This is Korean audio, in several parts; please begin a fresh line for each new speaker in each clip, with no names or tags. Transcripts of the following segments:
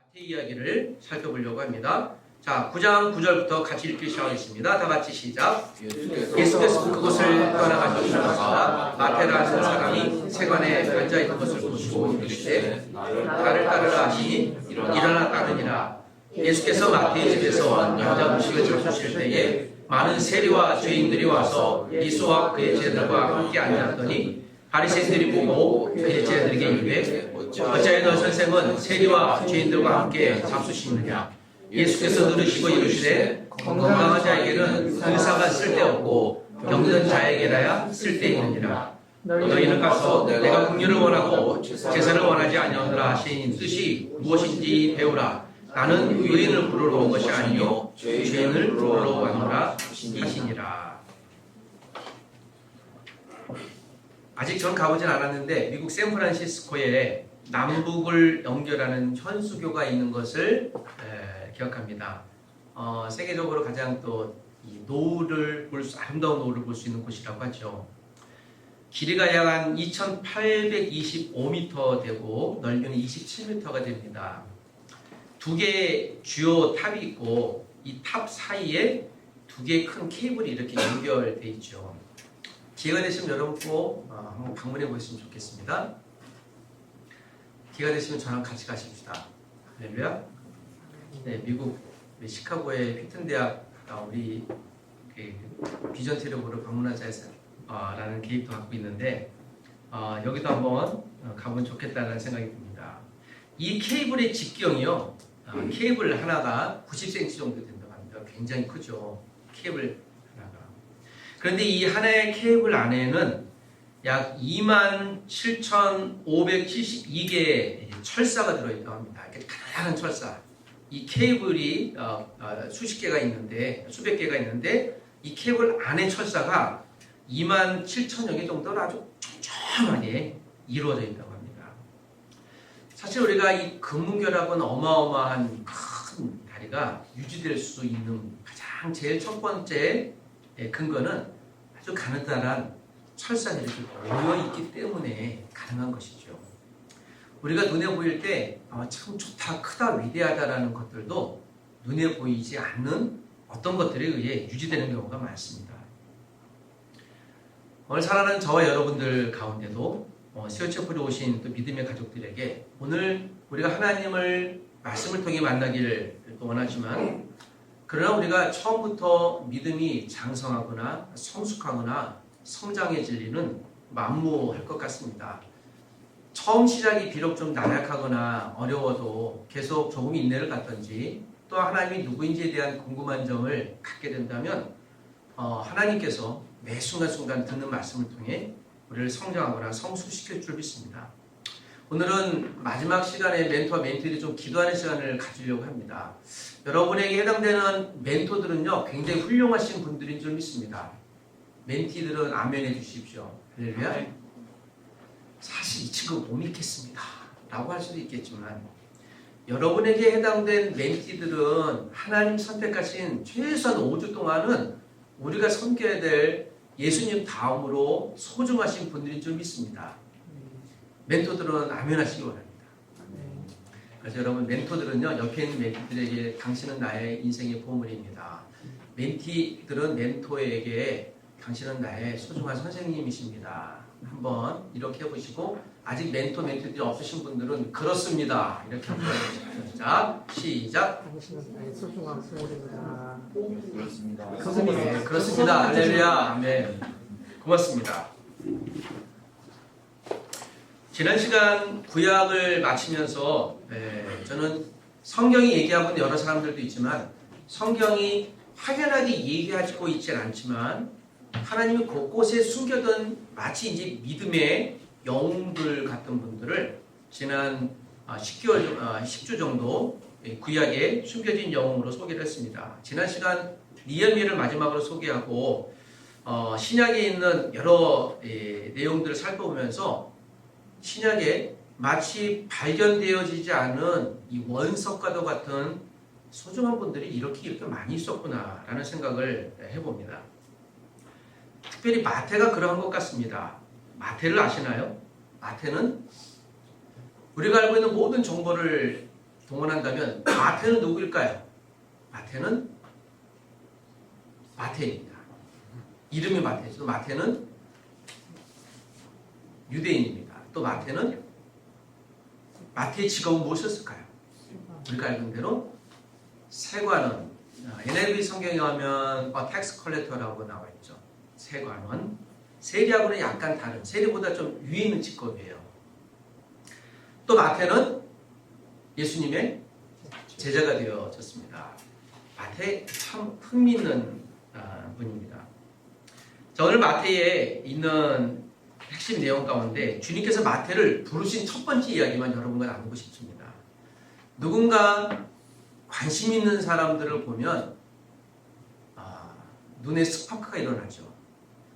마태 이야기를 살펴보려고 합니다. 자, 9장 9절부터 같이 읽기 시작하겠습니다. 다 같이 시작. 예수께서 그곳을 떠나가셨다가 마태라는 사람이 세관에 앉아있는 것을 보시고 이르시되 나를 따르라 하시니 일어나 따르니라. 예수께서 마태의 집에서 여자 음식을 잡수실 때에 많은 세리와 죄인들이 와서 예수와 그의 제자들과 함께 앉았더니 바리새인들이 보고 그의 제자들에게 이르되 어찌하여 너 선생은 세리와 죄인들과 함께 잡수시느냐. 예수께서 들으시고 이르시되 건강한 자에게는 의사가 쓸데없고 병든 자에게라야 쓸데있느니라. 너희는 가서 내가 긍휼을 원하고 제사를 원하지 아니하노라 하신 뜻이 무엇인지 배우라. 나는 의인을 부르러 온 것이 아니요 죄인을 부르러 왔노라 하시니라. 아직 전 가보진 않았는데 미국 샌프란시스코에 남북을 연결하는 현수교가 있는 것을 기억합니다. 세계적으로 가장 또 노을을 아름다운 노을을 볼 수 있는 곳이라고 하죠. 길이가 약 한 2,825m 되고 넓이는 27m가 됩니다. 두 개의 주요 탑이 있고 이 탑 사이에 두 개의 큰 케이블이 이렇게 연결되어 있죠. 기회가 되시면 여러분 꼭 한번 방문해 보셨으면 좋겠습니다. 기회가 되시면 저랑 같이 가십시다. 할렐루야. 네, 미국 시카고의 휘튼 대학 우리 비전 트립으로 방문하자라는 계획도 갖고 있는데 여기도 한번 가보면 좋겠다는 생각이 듭니다. 이 케이블의 직경이요. 케이블 하나가 90cm 정도 된다고 합니다. 굉장히 크죠. 케이블 하나가. 그런데 이 하나의 케이블 안에는 약 27,572개의 철사가 들어있다고 합니다. 이렇게 가난한 철사. 이 케이블이 수십 개가 있는데, 수백 개가 있는데, 이 케이블 안에 철사가 27,000여 개 정도로 아주 촘촘하게 이루어져 있다고 합니다. 사실 우리가 이 금문결합은 어마어마한 큰 다리가 유지될 수 있는 가장 제일 첫 번째 근거는 아주 가느다란 철사들이 이렇게 모여있기 때문에 가능한 것이죠. 우리가 눈에 보일 때 참 좋다, 크다, 위대하다라는 것들도 눈에 보이지 않는 어떤 것들에 의해 유지되는 경우가 많습니다. 오늘 살아가는 저와 여러분들 가운데도 시어체프로 오신 또 믿음의 가족들에게 오늘 우리가 하나님을 말씀을 통해 만나기를 원하지만 그러나 우리가 처음부터 믿음이 장성하거나 성숙하거나 성장해질 리는 만무할 것 같습니다. 처음 시작이 비록 좀 나약하거나 어려워도 계속 조금 인내를 갖든지 또 하나님이 누구인지에 대한 궁금한 점을 갖게 된다면 하나님께서 매 순간순간 듣는 말씀을 통해 우리를 성장하거나 성숙시킬 줄 믿습니다. 오늘은 마지막 시간에 멘토와 멘티들이 좀 기도하는 시간을 가지려고 합니다. 여러분에게 해당되는 멘토들은요 굉장히 훌륭하신 분들인 줄 믿습니다. 멘티들은 아멘해 주십시오. 할렐루야. 사실 이 친구 못 믿겠습니다 라고 할 수도 있겠지만 여러분에게 해당된 멘티들은 하나님 선택하신 최소한 5주 동안은 우리가 섬겨야 될 예수님 다음으로 소중하신 분들인 줄 믿습니다. 멘토들은 아멘 하시기 바랍니다. 그래서 여러분 멘토들은요 옆에 있는 멘티들에게 당신은 나의 인생의 보물입니다. 멘티들은 멘토에게 당신은 나의 소중한 선생님이십니다. 한번 이렇게 해보시고 아직 멘티들이 없으신 분들은 그렇습니다. 이렇게 한번 해보시죠. 자, 시작.
당신은 나의 소중한 소울입니다.
그렇습니다. 네, 그렇습니다. 할렐루야. 아멘. 고맙습니다. 지난 시간 구약을 마치면서 저는 성경이 얘기하고 있는 여러 사람들도 있지만 성경이 확연하게 얘기하고 있지는 않지만 하나님이 곳곳에 숨겨둔 마치 이제 믿음의 영웅들 같은 분들을 지난 10주 정도 구약에 숨겨진 영웅으로 소개를 했습니다. 지난 시간 니에미야를 마지막으로 소개하고 신약에 있는 여러 내용들을 살펴보면서 신약에 마치 발견되어지지 않은 이 원석과도 같은 소중한 분들이 이렇게 많이 있었구나라는 생각을 해봅니다. 특별히 마태가 그러한 것 같습니다. 마태를 아시나요? 마태는 우리가 알고 있는 모든 정보를 동원한다면 마태는 누구일까요? 마태는 마태입니다. 이름이 마태죠. 마태는 유대인입니다. 또 마태는 마태의 직업은 무엇이었을까요? 우리가 알는 대로 세관원, NIV 성경에 가면 텍스 컬렉터라고 나와 있죠. 세관원. 세리하고는 약간 다른, 세리보다 좀 위에 있는 직업이에요. 또 마태는 예수님의 제자가 되어졌습니다. 마태 참 흥미있는 분입니다. 자, 오늘 마태에 있는 핵심 내용 가운데 주님께서 마태를 부르신 첫 번째 이야기만 여러분과 나누고 싶습니다. 누군가 관심 있는 사람들을 보면 눈에 스파크가 일어나죠.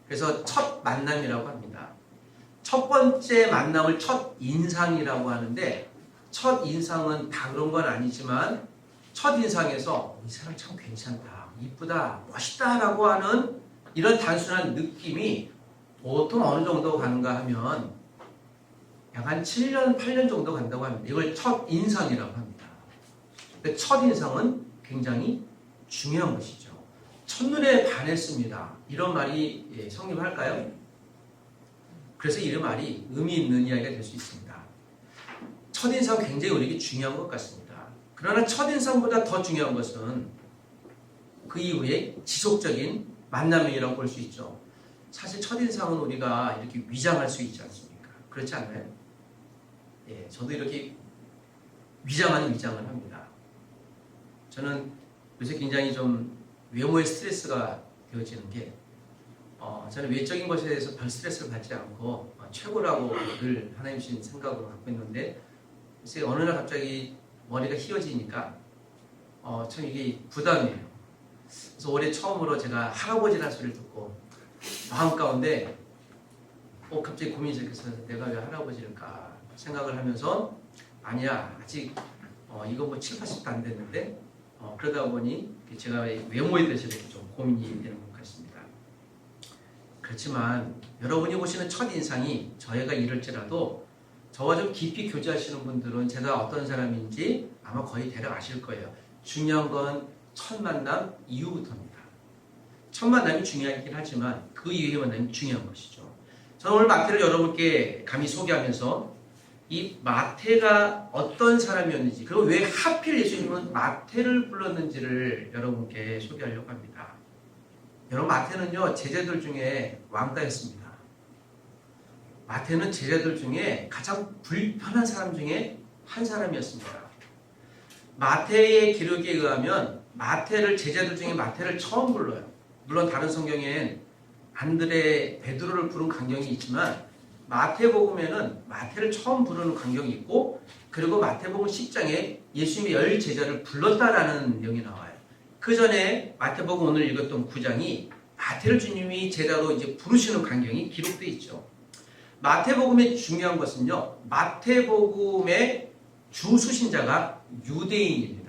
그래서 첫 만남이라고 합니다. 첫 번째 만남을 첫 인상이라고 하는데, 첫 인상은 다 그런 건 아니지만 첫 인상에서 이 사람 참 괜찮다, 이쁘다, 멋있다 라고 하는 이런 단순한 느낌이 보통 어느 정도 가는가 하면 약 한 7년, 8년 정도 간다고 합니다. 이걸 첫 인상이라고 합니다. 근데 첫 인상은 굉장히 중요한 것이죠. 첫눈에 반했습니다. 이런 말이 성립할까요? 그래서 이 말이 의미 있는 이야기가 될 수 있습니다. 첫인상 굉장히 우리에게 중요한 것 같습니다. 그러나 첫인상보다 더 중요한 것은 그 이후에 지속적인 만남이라고 볼 수 있죠. 사실 첫인상은 우리가 이렇게 위장할 수 있지 않습니까? 그렇지 않나요? 예, 저도 이렇게 위장을 합니다. 저는 요새 굉장히 좀 외모에 스트레스가 되어지는 게, 저는 외적인 것에 대해서 별 스트레스를 받지 않고 최고라고 늘 하나님 주신 생각으로 갖고 있는데, 글쎄 어느 날 갑자기 머리가 휘어지니까 참 이게 부담이에요. 그래서 올해 처음으로 제가 할아버지라는 소리를 듣고 마음 가운데 갑자기 고민이 시작해서 내가 왜 할아버지일까 생각을 하면서, 아니야, 아직 이거 뭐 7, 80도 안 됐는데 그러다 보니 제가 외모에 대해서 좀 고민이 되는 것 같습니다. 그렇지만 여러분이 보시는 첫인상이 저희가 이럴지라도 저와 좀 깊이 교제하시는 분들은 제가 어떤 사람인지 아마 거의 대략 아실 거예요. 중요한 건 첫 만남 이후부터입니다. 첫 만남이 중요하긴 하지만 그 이후의 만남이 중요한 것이죠. 저는 오늘 마태를 여러분께 감히 소개하면서 이 마태가 어떤 사람이었는지, 그리고 왜 하필 예수님은 마태를 불렀는지를 여러분께 소개하려고 합니다. 여러분, 마태는요 제자들 중에 왕따였습니다. 마태는 제자들 중에 가장 불편한 사람 중에 한 사람이었습니다. 마태의 기록에 의하면 마태를, 제자들 중에 마태를 처음 불러요. 물론 다른 성경엔 안드레, 베드로를 부른 광경이 있지만 마태복음에는 마태를 처음 부르는 광경이 있고, 그리고 마태복음 10장에 예수님이 10제자를 불렀다라는 내용이 나와요. 그 전에 마태복음 오늘 읽었던 9장이 마태를 주님이 제자로 이제 부르시는 광경이 기록되어 있죠. 마태복음의 중요한 것은요, 마태복음의 주 수신자가 유대인입니다.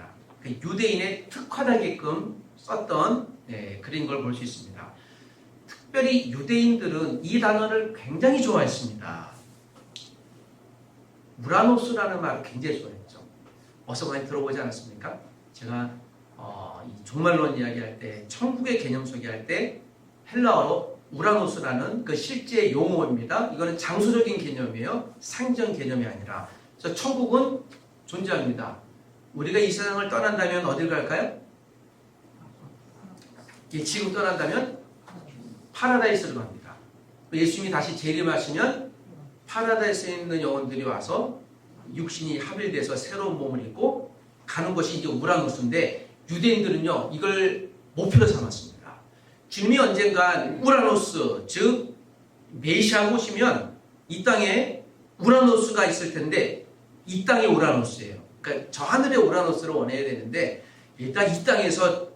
유대인에 특화되게끔 썼던 글인 걸 볼 수 있습니다. 특별히 유대인들은 이 단어를 굉장히 좋아했습니다. 우라노스라는 말을 굉장히 좋아했죠. 어서 많이 들어보지 않았습니까? 제가 이 종말론 이야기할 때, 천국의 개념 소개할 때 헬라어로 우라노스라는 그 실제 용어입니다. 이거는 장소적인 개념이에요. 상징 개념이 아니라. 그래서 천국은 존재합니다. 우리가 이 세상을 떠난다면 어딜 갈까요? 지금 떠난다면 파라다이스로 갑니다. 예수님이 다시 재림하시면 파라다이스에 있는 영혼들이 와서 육신이 합일돼서 새로운 몸을 입고 가는 것이 이제 우라노스인데, 유대인들은요 이걸 목표로 삼았습니다. 주님이 언젠간 우라노스, 즉 메시아가 오시면 이 땅에 우라노스가 있을 텐데, 이 땅이 우라노스예요. 그러니까 저 하늘의 우라노스를 원해야 되는데 일단 이 땅에서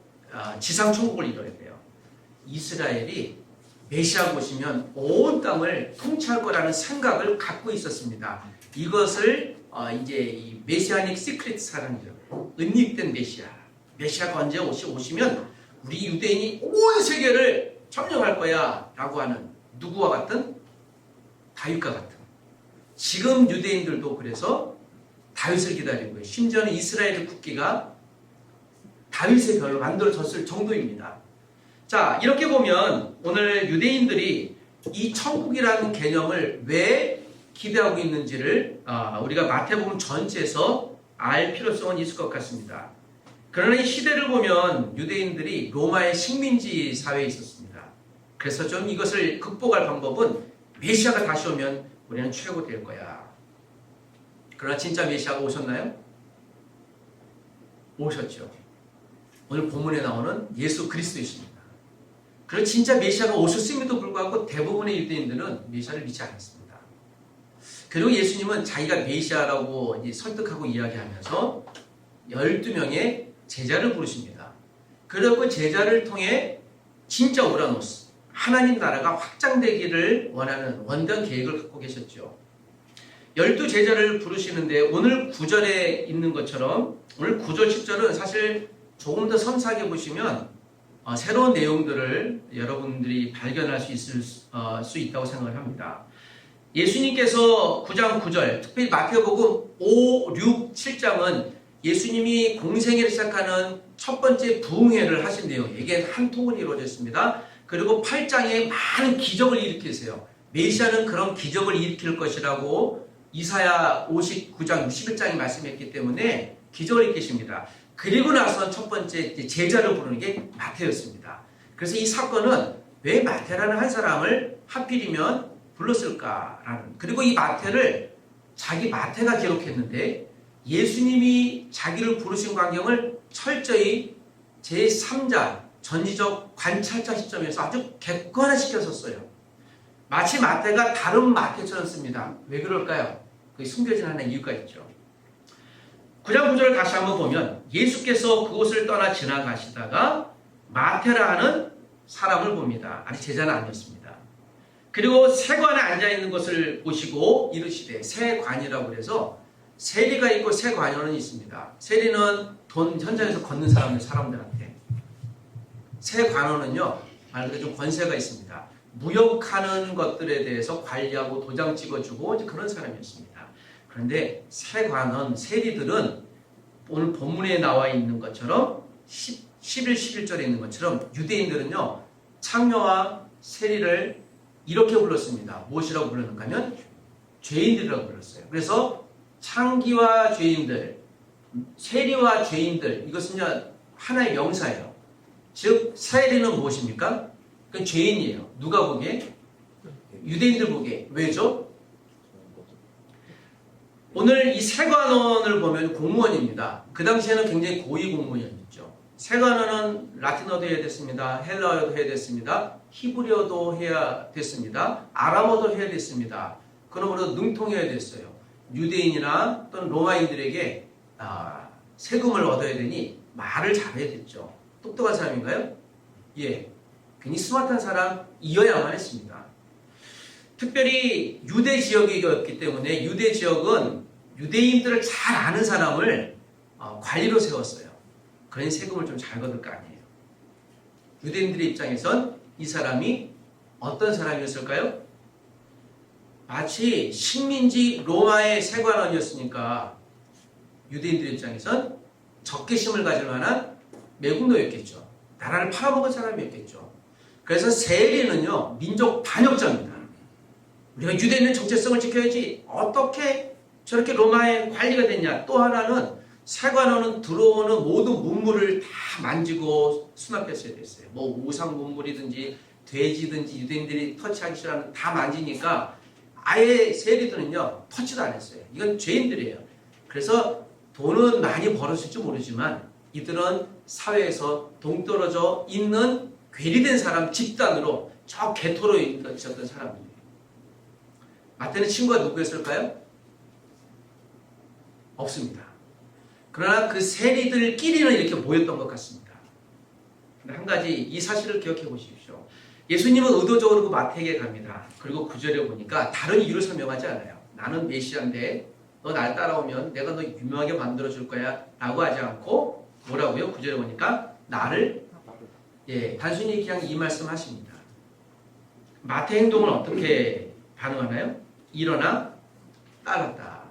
지상 천국을 이뤄야 돼요. 이스라엘이 메시아가 오시면 온 땅을 통치할 거라는 생각을 갖고 있었습니다. 이것을 이제 이 메시아닉 시크릿 사랑이죠. 은닉된 메시아가 언제 오시면 우리 유대인이 온 세계를 점령할 거야 라고 하는, 누구와 같은? 다윗과 같은. 지금 유대인들도 그래서 다윗을 기다리고요. 심지어는 이스라엘의 국기가 다윗의 별로 만들어졌을 정도입니다. 자, 이렇게 보면 오늘 유대인들이 이 천국이라는 개념을 왜 기대하고 있는지를 우리가 마태복음 전체에서 알 필요성은 있을 것 같습니다. 그러나 이 시대를 보면 유대인들이 로마의 식민지 사회에 있었습니다. 그래서 좀 이것을 극복할 방법은 메시아가 다시 오면 우리는 최고 될 거야. 그러나 진짜 메시아가 오셨나요? 오셨죠. 오늘 본문에 나오는 예수 그리스도이십니다. 그리고 진짜 메시아가 오셨음에도 불구하고 대부분의 유대인들은 메시아를 믿지 않았습니다. 그리고 예수님은 자기가 메시아라고 설득하고 이야기하면서 12명의 제자를 부르십니다. 그리고 그 제자를 통해 진짜 오라노스, 하나님 나라가 확장되기를 원하는 원대한 계획을 갖고 계셨죠. 12제자를 부르시는데 오늘 9절에 있는 것처럼 오늘 9절, 10절은 사실 조금 더 섬세하게 보시면 새로운 내용들을 여러분들이 발견할 수 있을 수 있다고 생각을 합니다. 예수님께서 9장 9절, 특별히 마태복음 5, 6, 7장은 예수님이 공생애를 시작하는 첫 번째 부흥회를 하신대요. 이게 한 통으로 이루어졌습니다. 그리고 8장에 많은 기적을 일으키세요. 메시아는 그런 기적을 일으킬 것이라고 이사야 59장, 61장이 말씀했기 때문에 기적을 일으키십니다. 그리고 나서 첫 번째 제자를 부르는 게 마태였습니다. 그래서 이 사건은 왜 마태라는 한 사람을 하필이면 불렀을까라는, 그리고 이 마태를 자기 마태가 기록했는데 예수님이 자기를 부르신 광경을 철저히 제3자 전지적 관찰자 시점에서 아주 객관화시켰었어요. 마치 마태가 다른 마태처럼 씁니다. 왜 그럴까요? 그게 숨겨진 하나의 이유가 있죠. 9장 9절을 다시 한번 보면 예수께서 그곳을 떠나 지나가시다가 마태라 하는 사람을 봅니다. 아니, 제자는 아니었습니다. 그리고 세관에 앉아있는 것을 보시고 이르시되, 세관이라고 해서 세리가 있고 세관원은 있습니다. 세리는 돈 현장에서 걷는 사람들한테, 세관원은요 말 그대로 좀 권세가 있습니다. 무역하는 것들에 대해서 관리하고 도장 찍어주고 이제 그런 사람이었습니다. 그런데 세관원, 세리들은 오늘 본문에 나와 있는 것처럼 11, 11절에 있는 것처럼 유대인들은요 창녀와 세리를 이렇게 불렀습니다. 무엇이라고 불렀는가 하면 죄인들이라고 불렀어요. 그래서 창기와 죄인들, 세리와 죄인들, 이것은요 하나의 명사예요. 즉 세리는 무엇입니까? 그건 죄인이에요. 누가 보기에? 유대인들 보기에. 왜죠? 오늘 이 세관원을 보면 공무원입니다. 그 당시에는 굉장히 고위 공무원이었죠. 세관원은 라틴어도 해야 됐습니다. 헬라어도 해야 됐습니다. 히브리어도 해야 됐습니다. 아람어도 해야 됐습니다. 그러므로 능통해야 됐어요. 유대인이나 또는 로마인들에게 세금을 얻어야 되니 말을 잘해야 됐죠. 똑똑한 사람인가요? 예. 괜히 스마트한 사람이어야만 했습니다. 특별히 유대 지역이었기 때문에 유대 지역은 유대인들을 잘 아는 사람을 관리로 세웠어요. 그러니 세금을 좀 잘 거둘 거 아니에요. 유대인들의 입장에선 이 사람이 어떤 사람이었을까요? 마치 식민지 로마의 세관원이었으니까 유대인들의 입장에선 적개심을 가질 만한 매국노였겠죠. 나라를 팔아먹은 사람이었겠죠. 그래서 세리는요 민족 반역자입니다. 우리가 유대인은 정체성을 지켜야지 어떻게 저렇게 로마의 관리가 됐냐. 또 하나는 세관원은 들어오는 모든 문물을 다 만지고 수납했어야 됐어요. 뭐 우상 문물이든지 돼지든지 유대인들이 터치하기 싫어하는 다 만지니까 아예 세리들은요 터치도 안 했어요. 이건 죄인들이에요. 그래서 돈은 많이 벌었을지 모르지만 이들은 사회에서 동떨어져 있는 괴리된 사람 집단으로 저 개토로 있었던 사람들이에요. 마태는 친구가 누구였을까요? 없습니다. 그러나 그 세리들끼리는 이렇게 모였던 것 같습니다. 근데 한 가지 이 사실을 기억해 보십시오. 예수님은 의도적으로 그 마태에게 갑니다. 그리고 9절에 보니까 다른 이유를 설명하지 않아요. 나는 메시아인데 너 날 따라오면 내가 너 유명하게 만들어줄 거야 라고 하지 않고 뭐라고요? 9절에 보니까 나를 단순히 그냥 이 말씀 하십니다. 마태 행동을 어떻게 반응하나요? 일어나 따랐다.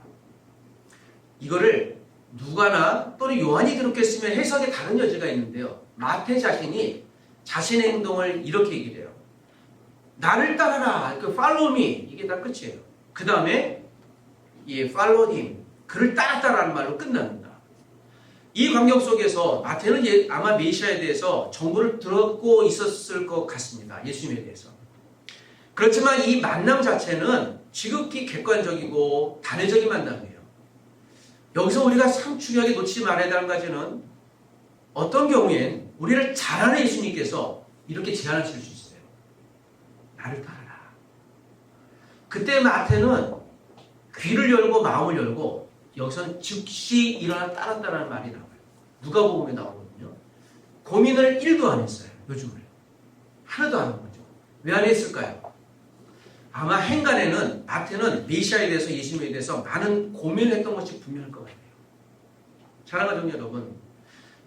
이거를 누가나 또는 요한이 기록했으면 해석에 다른 여지가 있는데요. 마태 자신이 자신의 행동을 이렇게 얘기를 해요. 나를 따라라. 그 follow me. 이게 다 끝이에요. 그 다음에 이 follow him. 그를 따랐다라는 말로 끝납니다. 이 광경 속에서 마태는 아마 메시아에 대해서 정보를 듣고 있었을 것 같습니다. 예수님에 대해서. 그렇지만 이 만남 자체는 지극히 객관적이고 단회적인 만남이에요. 여기서 우리가 참 중요하게 놓치지 말아야 될 한 가지는 어떤 경우엔 우리를 잘 아는 예수님께서 이렇게 제안하실 수 있어요. 나를 따라라. 그때 마태는 귀를 열고 마음을 열고 여기서는 즉시 일어나 따랐다라는 말이 나와요. 누가복음에 나오거든요. 고민을 1도 안 했어요. 요즘을. 하나도 안 한 거죠. 왜 안 했을까요? 아마 행간에는 마태는 메시아에 대해서 예수님에 대해서 많은 고민을 했던 것이 분명할 것 같아요. 사랑하는 종 여러분,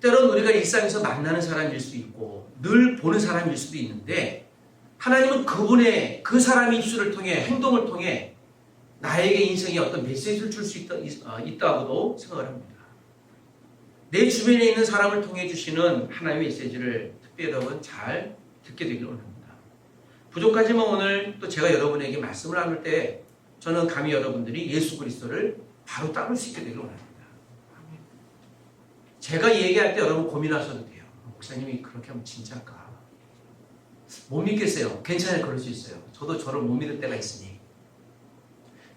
때론 우리가 일상에서 만나는 사람일 수도 있고 늘 보는 사람일 수도 있는데 하나님은 그 사람의 입술을 통해 행동을 통해 나에게 인생에 어떤 메시지를 줄 수 있다고도 생각을 합니다. 내 주변에 있는 사람을 통해 주시는 하나님의 메시지를 특별히 여러분 잘 듣게 되기를 원합니다. 부족하지만 오늘 또 제가 여러분에게 말씀을 나눌 때 저는 감히 여러분들이 예수 그리스도를 바로 따를 수 있게 되기를 원합니다. 제가 얘기할 때 여러분 고민하셔도 돼요. 목사님이 그렇게 하면 진짜일까? 못 믿겠어요. 괜찮아요. 그럴 수 있어요. 저도 저를 못 믿을 때가 있으니.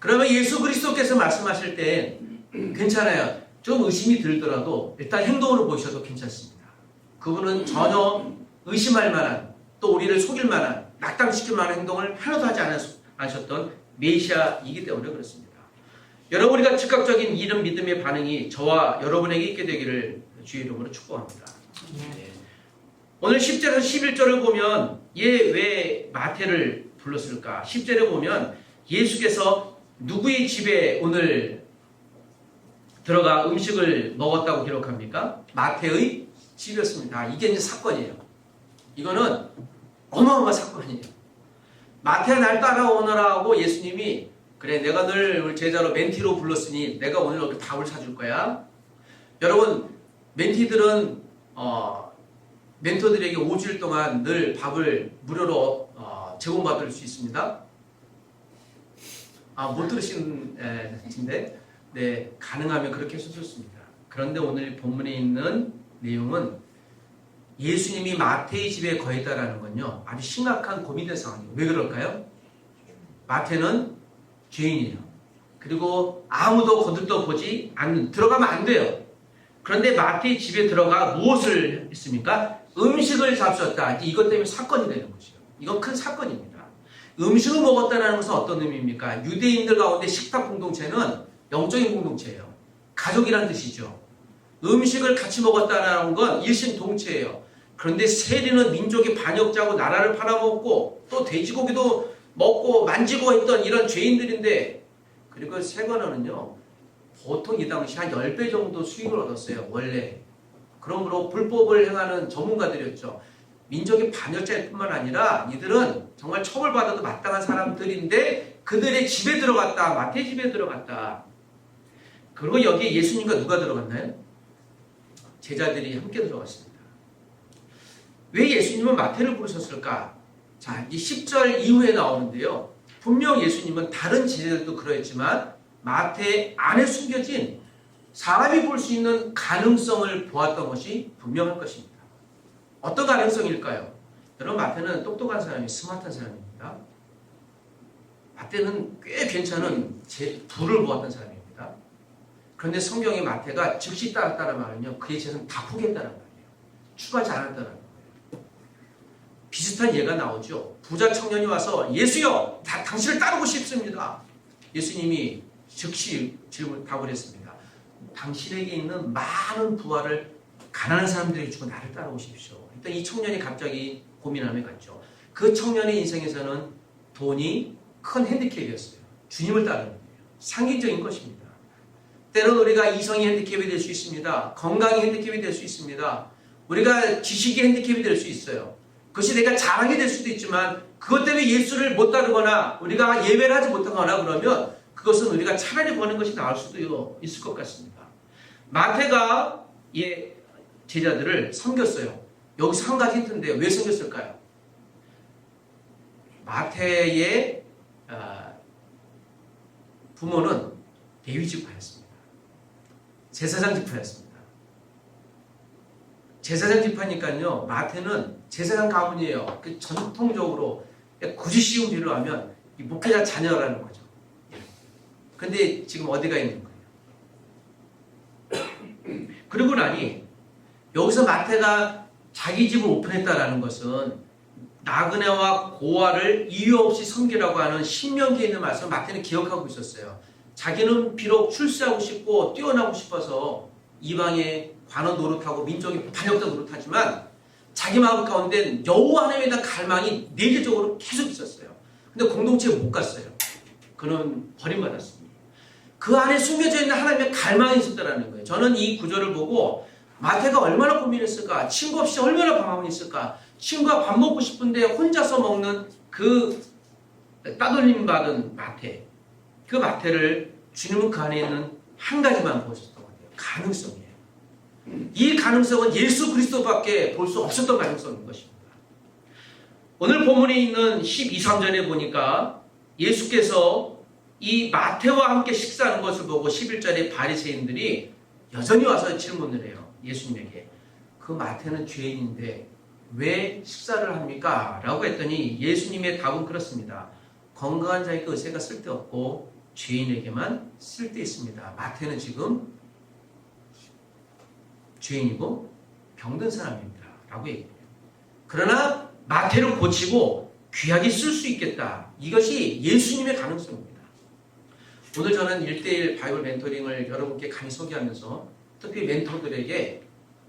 그러면 예수 그리스도께서 말씀하실 때 괜찮아요. 좀 의심이 들더라도 일단 행동으로 보셔도 괜찮습니다. 그분은 전혀 의심할 만한 또 우리를 속일 만한 낙담시킬 만한 행동을 하나도 하지 않으셨던 메시아이기 때문에 그렇습니다. 여러분 우리가 즉각적인 이런 믿음의 반응이 저와 여러분에게 있게 되기를 주의 이름으로 축복합니다. 네. 오늘 10절에서 11절을 보면 얘 왜 마태를 불렀을까? 10절에 보면 예수께서 누구의 집에 오늘 들어가 음식을 먹었다고 기록합니까? 마태의 집이었습니다. 이게 이제 사건이에요. 이거는 어마어마한 사건이에요. 마태가 날 따라오너라고 예수님이 그래 내가 늘 제자로 멘티로 불렀으니 내가 오늘 여기 밥을 사줄 거야. 여러분 멘티들은 멘토들에게 5주일 동안 늘 밥을 무료로 제공받을 수 있습니다. 못 들으시는 분인데 네, 가능하면 그렇게 해주셨습니다. 그런데 오늘 본문에 있는 내용은 예수님이 마태의 집에 거했다라는 건요 아주 심각한 고민된 상황이에요. 왜 그럴까요? 마태는 죄인이에요. 그리고 아무도 거들떠 보지 않는 들어가면 안 돼요. 그런데 마태의 집에 들어가 무엇을 했습니까? 음식을 잡수었다. 이것 때문에 사건이 되는 것이죠. 이건 큰 사건입니다. 음식을 먹었다는 것은 어떤 의미입니까? 유대인들 가운데 식탁 공동체는 영적인 공동체예요. 가족이란 뜻이죠. 음식을 같이 먹었다는 건 일심동체예요. 그런데 세리는 민족의 반역자고 나라를 팔아먹고 또 돼지고기도 먹고 만지고 했던 이런 죄인들인데 그리고 세관원은요 보통 이 당시 한 10배 정도 수익을 얻었어요. 원래. 그러므로 불법을 행하는 전문가들이었죠. 민족의 반역자일 뿐만 아니라 이들은 정말 처벌받아도 마땅한 사람들인데 그들의 집에 들어갔다. 마태 집에 들어갔다. 그리고 여기에 예수님과 누가 들어갔나요? 제자들이 함께 들어갔습니다. 왜 예수님은 마태를 부르셨을까? 자, 이 10절 이후에 나오는데요. 분명 예수님은 다른 제자들도 그러했지만 마태 안에 숨겨진 사람이 볼 수 있는 가능성을 보았던 것이 분명할 것입니다. 어떤 가능성일까요? 여러분 마태는 똑똑한 사람이 스마트한 사람입니다. 마태는 꽤 괜찮은 부를 보았던 사람입니다. 그런데 성경의 마태가 즉시 따랐다는 말은요. 그의 재산 다 포기했다는 말이에요. 추가하지 않았다는 거예요. 비슷한 예가 나오죠. 부자 청년이 와서 예수여 당신을 따르고 싶습니다. 예수님이 즉시 답을 했습니다. 당신에게 있는 많은 부활을 가난한 사람들에게 주고 나를 따라오십시오. 일단 이 청년이 갑자기 고민함에 갔죠. 그 청년의 인생에서는 돈이 큰 핸디캡이었어요. 주님을 따르는 거예요. 상징적인 것입니다. 때론 우리가 이성이 핸디캡이 될 수 있습니다. 건강이 핸디캡이 될 수 있습니다. 우리가 지식이 핸디캡이 될 수 있어요. 그것이 내가 자랑이 될 수도 있지만 그것 때문에 예수를 못 따르거나 우리가 예배를 하지 못하거나 그러면 그것은 우리가 차라리 보는 것이 나을 수도 있을 것 같습니다. 마태가 이 제자들을 섬겼어요. 여기서 한 가지 힌트인데요. 왜 섬겼을까요? 마태의 부모는 레위 지파였습니다. 제사장 지파였습니다. 제사장 지파니까요. 마태는 제사장 가문이에요. 전통적으로 굳이 쉬운 비로 하면 이 목회자 자녀라는 거죠. 근데 지금 어디가 있는 거예요? 그러고 나니 여기서 마태가 자기 집을 오픈했다라는 것은 나그네와 고아를 이유 없이 섬기라고 하는 신명기에 있는 말씀을 마태는 기억하고 있었어요. 자기는 비록 출세하고 싶고 뛰어나고 싶어서 이방의 관원 노릇하고 민족의 반역자 노릇하지만 자기 마음 가운데 여호와 하나님에 대한 갈망이 내재적으로 계속 있었어요. 근데 공동체에 못 갔어요. 그는 버림받았습니다. 그 안에 숨겨져 있는 하나님의 갈망이 있었다는 거예요. 저는 이 구절을 보고 마태가 얼마나 고민했을까? 친구 없이 얼마나 방황했을까? 친구가 밥 먹고 싶은데 혼자서 먹는 그 따돌림 받은 마태. 그 마태를 주님은 그 안에 있는 한 가지만 보셨던 것 같아요. 가능성이에요. 이 가능성은 예수 그리스도밖에 볼 수 없었던 가능성인 것입니다. 오늘 본문에 있는 12, 3절에 보니까 예수께서 이 마태와 함께 식사하는 것을 보고 11절에 바리새인들이 여전히 와서 질문을 해요. 예수님에게. 그 마태는 죄인인데 왜 식사를 합니까? 라고 했더니 예수님의 답은 그렇습니다. 건강한 자에게 의사가 쓸데없고 죄인에게만 쓸데있습니다. 마태는 지금 죄인이고 병든 사람입니다. 라고 얘기해요. 그러나 마태를 고치고 귀하게 쓸 수 있겠다. 이것이 예수님의 가능성입니다. 오늘 저는 1:1 바이블 멘토링을 여러분께 간이 소개하면서 특히 멘토들에게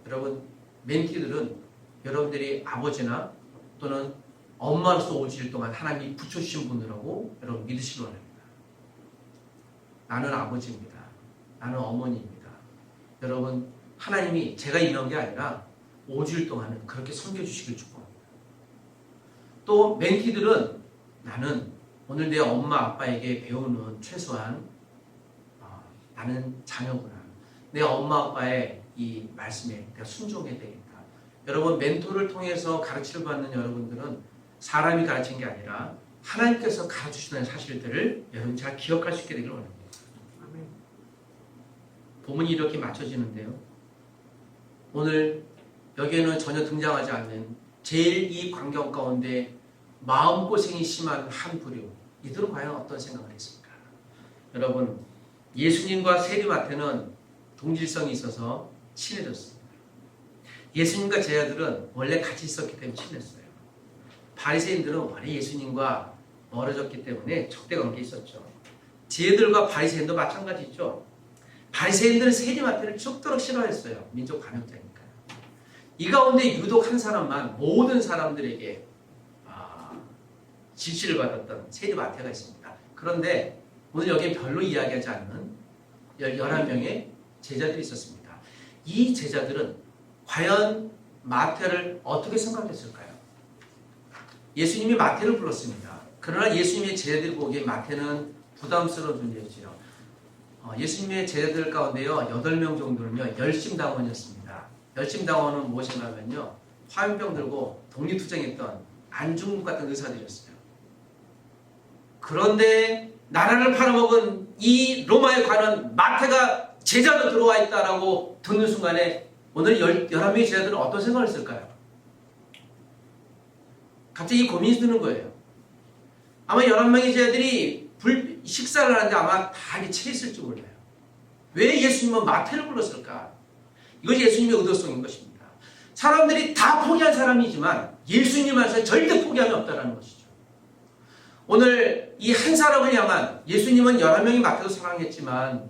여러분 멘티들은 여러분들이 아버지나 또는 엄마로서 5주일 동안 하나님이 붙여주신 분들하고 여러분 믿으시기 바랍니다. 나는 아버지입니다. 나는 어머니입니다. 여러분 하나님이 제가 이런 게 아니라 5주일 동안은 그렇게 섬겨주시길 축복합니다. 또 멘티들은 나는 오늘 내 엄마 아빠에게 배우는 최소한 나는 자녀구나. 내 엄마 아빠의 이 말씀에 내가 순종해야 되겠다. 여러분 멘토를 통해서 가르침을 받는 여러분들은 사람이 가르친 게 아니라 하나님께서 가르치시는 사실들을 여러분 잘 기억할 수 있게 되기를 원합니다. 본문이 이렇게 맞춰지는데요. 오늘 여기에는 전혀 등장하지 않는 제일 이 광경 가운데 마음고생이 심한 한 부류, 이들은 과연 어떤 생각을 했을까? 여러분 예수님과 세리마태는 동질성이 있어서 친해졌습니다. 예수님과 제자들은 원래 같이 있었기 때문에 친했어요. 바리새인들은 원래 예수님과 멀어졌기 때문에 적대관계에 있었죠. 제자들과 바리새인도 마찬가지죠. 바리새인들은 세리마태를 죽도록 싫어했어요. 민족 반역자니까요. 이 가운데 유독 한 사람만 모든 사람들에게 지시를 받았던 세리마태가 있습니다. 그런데 오늘 여기에 별로 이야기하지 않는 11명의 제자들이 있었습니다. 이 제자들은 과연 마태를 어떻게 생각했을까요? 예수님이 마태를 불렀습니다. 그러나 예수님의 제자들이 보기에 마태는 부담스러운 존재였지요. 예수님의 제자들 가운데요 8명 정도는요 열심당원이었습니다. 열심당원은 무엇인가면요 화염병 들고 독립투쟁했던 안중근 같은 의사들이었어요. 그런데 나라를 팔아먹은 이 로마의 관원 마태가 제자로 들어와 있다라고 듣는 순간에 오늘 11명의 제자들은 어떤 생각을 했을까요? 갑자기 고민이 드는 거예요. 아마 11명의 제자들이 식사를 하는데 아마 다 체했을지 몰라요. 왜 예수님은 마태를 불렀을까? 이것이 예수님의 의도성인 것입니다. 사람들이 다 포기한 사람이지만 예수님 안에서 절대 포기함이 없다는 것이죠. 오늘 이 한 사람을 향한 예수님은 11명이 마태도 사랑했지만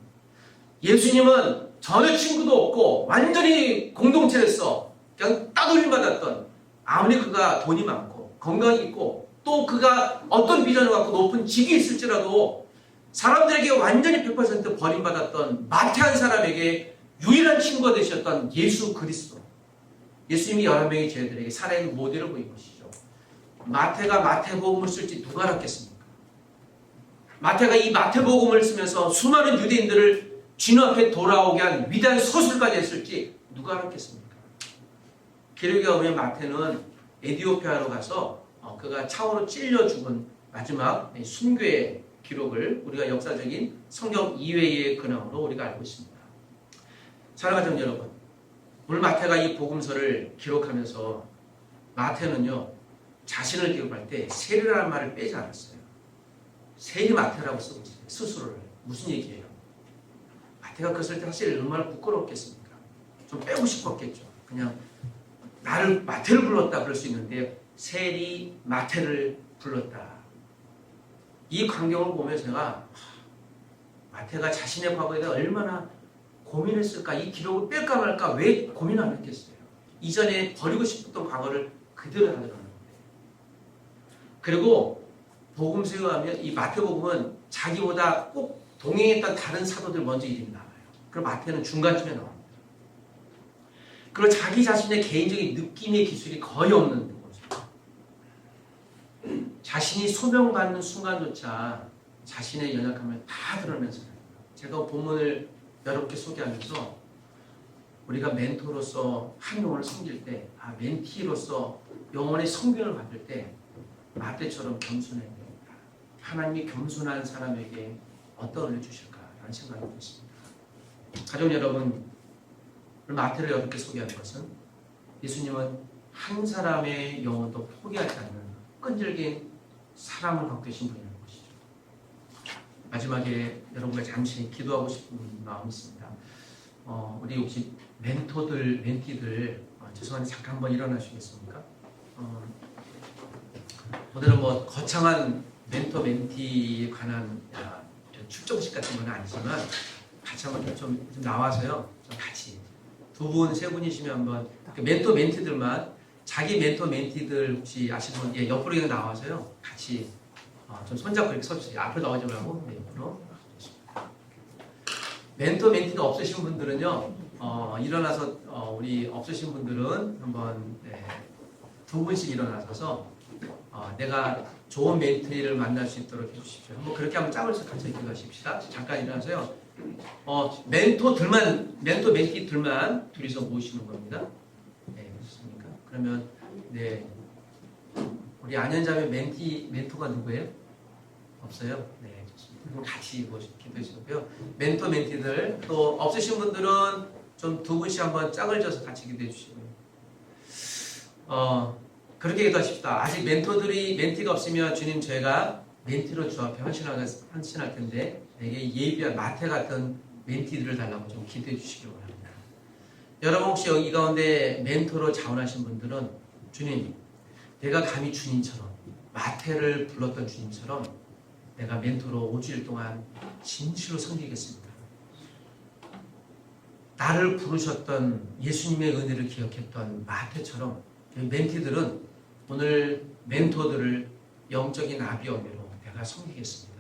예수님은 전혀 친구도 없고 완전히 공동체에서 그냥 따돌림 받았던 아무리 그가 돈이 많고 건강이 있고 또 그가 어떤 비전을 갖고 높은 직이 있을지라도 사람들에게 완전히 100% 버림받았던 마태 한 사람에게 유일한 친구가 되셨던 예수 그리스도. 예수님이 11명의 제자들에게 살아있는 모델을 보인 것이죠. 마태가 마태복음을 쓸지 누가 알았겠습니까? 마태가 이 마태복음을 쓰면서 수많은 유대인들을 주님 앞에 돌아오게 한 위대한 서술까지 했을지 누가 알았겠습니까? 기록에 보면 마태는 에티오피아로 가서 그가 창으로 찔려 죽은 마지막 순교의 기록을 우리가 역사적인 성경 이외의 근황으로 우리가 알고 있습니다. 사랑하는 여러분, 오늘 마태가 이 복음서를 기록하면서 마태는요 자신을 기록할 때 세리라는 말을 빼지 않았어요. 세리 마태라고 쓰고 있어요. 스스로를. 무슨 얘기예요? 마태가 그랬을 때 사실 얼마나 부끄러웠겠습니까? 좀 빼고 싶었겠죠. 그냥 나를 마태를 불렀다 그럴 수 있는데 세리 마태를 불렀다. 이 광경을 보면 제가 마태가 자신의 과거에 대해 얼마나 고민했을까? 이 기록을 뺄까 말까 왜 고민 안 했겠어요? 이전에 버리고 싶었던 과거를 그대로 하더라는 거예요. 그리고 복음서에 의하면 이 마태복음은 자기보다 꼭 동행했던 다른 사도들 먼저 이름이 나와요. 그리고 마태는 중간쯤에 나옵니다. 그리고 자기 자신의 개인적인 느낌의 기술이 거의 없는 복음서. 자신이 소명받는 순간조차 자신의 연약함을 다 드러내면서 제가 본문을 여러분께 소개하면서 우리가 멘토로서 한 영혼을 섬길 때, 멘티로서 영혼의 성균을 받을 때 마태처럼 겸손해야 됩니다. 하나님이 겸손한 사람에게 어떤 은혜를 주실까라는 생각이 들었습니다. 가족 여러분, 오늘 마태를 여러분께 소개하는 것은 예수님은 한 사람의 영혼도 포기하지 않는 끈질긴 사랑을 갖고 계신 분이라는 것이죠. 마지막에 여러분과 잠시 기도하고 싶은 마음이 있습니다. 우리 혹시 멘토들, 멘티들 죄송한데 잠깐 한번 일어나시겠습니까? 오늘은 뭐 거창한 멘토, 멘티에 관한 출정식 같은 건 아니지만 같이 한번 좀 나와서요. 좀 같이 두 분, 세 분이시면 한번 멘토, 멘티들만 자기 멘토, 멘티들 혹시 아시는 분 옆으로 그냥 나와서요. 같이 좀 손잡고 이렇게 서주세요. 앞으로 나오지 말고 옆으로. 멘토, 멘티가 없으신 분들은요. 일어나서 우리 없으신 분들은 한번 두 분씩 일어나셔서 내가 좋은 멘티를 만날 수 있도록 해주십시오. 한번 그렇게 한번 짝을 해서 같이 기도하십시다. 잠깐 일어나서요. 멘토, 멘티들만 둘이서 모시는 겁니다. 네, 그렇습니까? 그러면 네, 우리 안현자매 멘토가 누구예요? 없어요? 네, 좋습니다. 같이 기도해주고요. 멘토, 멘티들 또 없으신 분들은 좀 두 분씩 한번 짝을 져서 같이 기도해 주시고요. 그렇게 기도하십시다. 아직 멘티가 없으면 주님 저희가 멘티로 주 앞에 헌신할 텐데 내게 예비한 마태 같은 멘티들을 달라고 좀 기도해 주시기 바랍니다. 여러분 혹시 여기 가운데 멘토로 자원하신 분들은 주님, 내가 감히 주님처럼 마태를 불렀던 주님처럼 내가 멘토로 5주일 동안 진실로 섬기겠습니다. 나를 부르셨던 예수님의 은혜를 기억했던 마태처럼 저희 멘티들은 오늘 멘토들을 영적인 아비어미로 내가 섬기겠습니다.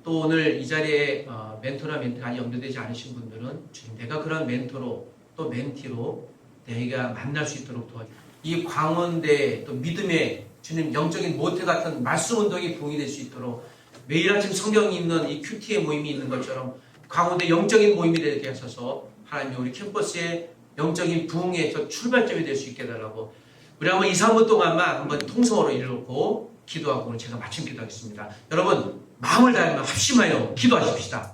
또 오늘 이 자리에 멘토나 멘티가 연결되지 않으신 분들은 주님, 내가 그런 멘토로 또 멘티로 내가 만날 수 있도록 도와주세요. 이 광원대 또 믿음의 주님 영적인 모태 같은 말씀 운동이 부흥이 될 수 있도록 매일 아침 성경이 있는 이 큐티의 모임이 있는 것처럼 광원대 영적인 모임이 되게 하셔서 하나님 우리 캠퍼스의 영적인 부흥의 출발점이 될 수 있게 해달라고 우리 한번 2, 3분 동안만 한번 통성으로 이루고 기도하고 오늘 제가 마침 기도하겠습니다. 여러분 마음을 다하며 합심하여 기도하십시다.